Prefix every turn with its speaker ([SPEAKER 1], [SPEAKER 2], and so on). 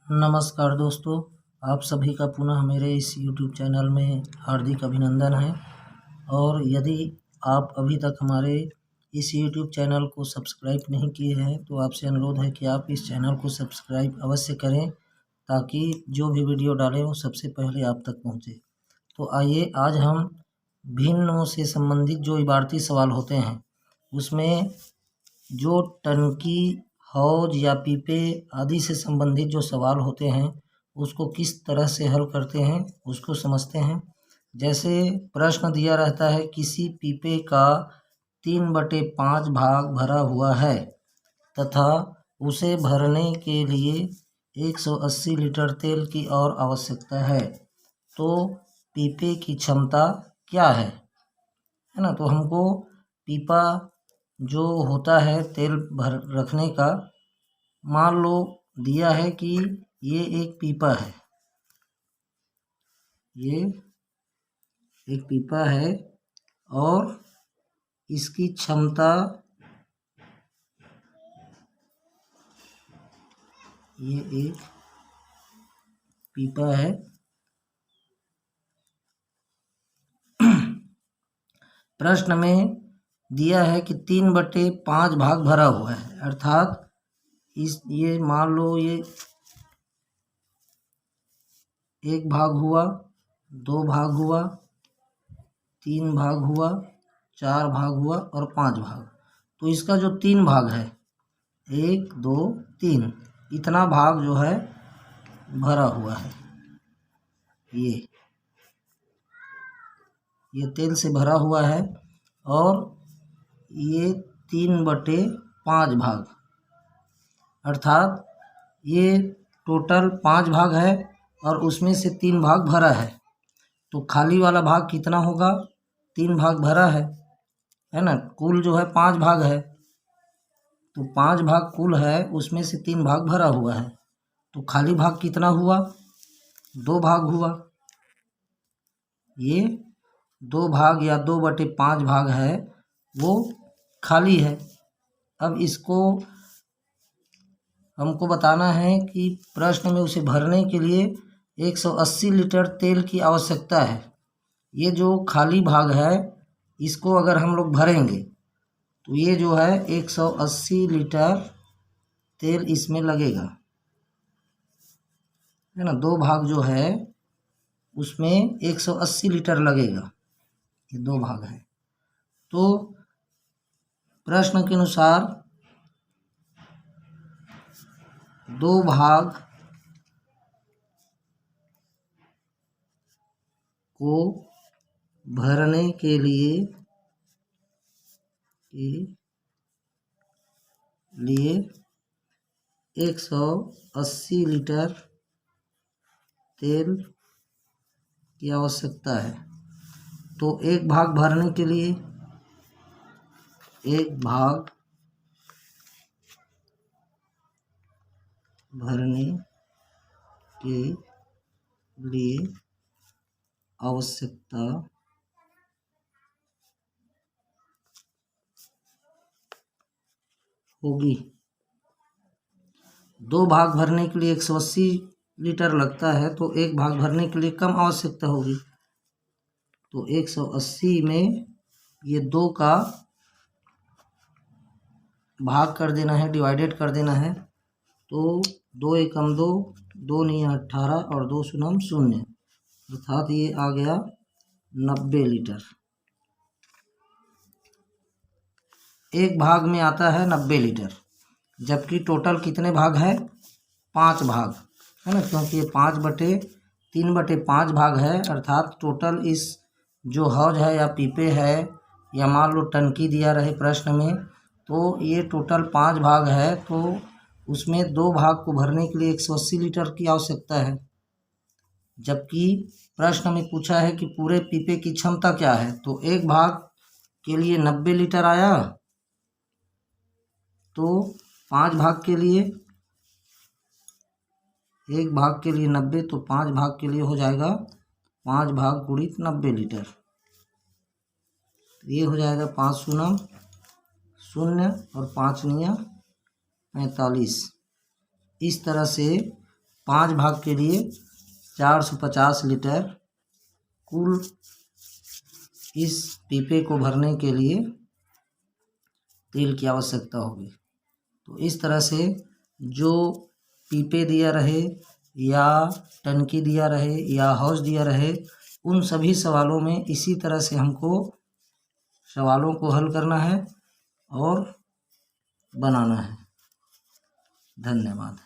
[SPEAKER 1] नमस्कार दोस्तों, आप सभी का पुनः मेरे इस YouTube चैनल में हार्दिक अभिनंदन है। और यदि आप अभी तक हमारे इस YouTube चैनल को सब्सक्राइब नहीं किए हैं तो आपसे अनुरोध है कि आप इस चैनल को सब्सक्राइब अवश्य करें ताकि जो भी वीडियो डालें वो सबसे पहले आप तक पहुंचे। तो आइए आज हम भिन्नों से संबंधित जो इबारती सवाल होते हैं उसमें जो टंकी, हौज या पीपे आदि से संबंधित जो सवाल होते हैं उसको किस तरह से हल करते हैं उसको समझते हैं। जैसे प्रश्न दिया रहता है, किसी पीपे का 3/5 भाग भरा हुआ है तथा उसे भरने के लिए 180 लीटर तेल की और आवश्यकता है, तो पीपे की क्षमता क्या है ना। तो हमको पीपा जो होता है तेल भर रखने का, मान लो दिया है कि ये एक पीपा है, ये एक पीपा है और इसकी क्षमता ये एक पीपा है। प्रश्न में दिया है कि 3/5 भाग भरा हुआ है, अर्थात ये मान लो ये 1 भाग हुआ, 2 भाग हुआ, 3 भाग हुआ, 4 भाग हुआ और 5 भाग। तो इसका जो 3 भाग है, 1 2 3, इतना भाग जो है भरा हुआ है। ये तेल से भरा हुआ है और ये 3/5 भाग, अर्थात ये टोटल 5 भाग है और उसमें से 3 भाग भरा है। तो खाली वाला भाग कितना होगा? 3 भाग भरा है ना। कुल जो है 5 भाग है, तो 5 भाग कुल है, उसमें से 3 भाग भरा हुआ है। तो खाली भाग कितना हुआ? 2 भाग हुआ। ये 2 भाग या 2/5 भाग है वो खाली है। अब इसको हमको बताना है कि प्रश्न में उसे भरने के लिए 180 लीटर तेल की आवश्यकता है। ये जो खाली भाग है इसको अगर हम लोग भरेंगे तो ये जो है 180 लीटर तेल इसमें लगेगा, है ना। 2 भाग जो है उसमें 180 लीटर लगेगा, ये 2 भाग है। तो प्रश्न के अनुसार 2 भाग को भरने के लिए 180 लीटर तेल की आवश्यकता है। तो 1 भाग भरने के लिए 1 भाग भरने के लिए आवश्यकता होगी। 2 भाग भरने के लिए 180 लीटर लगता है, तो 1 भाग भरने के लिए कम आवश्यकता होगी। तो 180 में ये 2 का भाग कर देना है, डिवाइडेड कर देना है। तो 2 एकम 2, 2 नहीं 18 और 2 शून्य 0, अर्थात ये आ गया 90 लीटर। 1 भाग में आता है 90 लीटर, जबकि टोटल कितने भाग है? 5 भाग है ना, क्योंकि ये 3/5 भाग है, अर्थात टोटल इस जो हौज है या पीपे है या मान लो टंकी दिया रहे प्रश्न में, तो ये टोटल 5 भाग है। तो उसमें 2 भाग को भरने के लिए 180 लीटर की आवश्यकता है, जबकि प्रश्न में पूछा है कि पूरे पीपे की क्षमता क्या है। तो 1 भाग के लिए 90 लीटर आया, तो 5 भाग के लिए 1 भाग के लिए 90, तो 5 भाग के लिए हो जाएगा 5 भाग गुणित 90 लीटर। ये हो जाएगा 5 शून्य 0 और 5 निया 45। इस तरह से 5 भाग के लिए 450 लीटर कुल इस पीपे को भरने के लिए तेल की आवश्यकता होगी। तो इस तरह से जो पीपे दिया रहे या टंकी दिया रहे या हाउस दिया रहे, उन सभी सवालों में इसी तरह से हमको सवालों को हल करना है और बनाना है। धन्यवाद।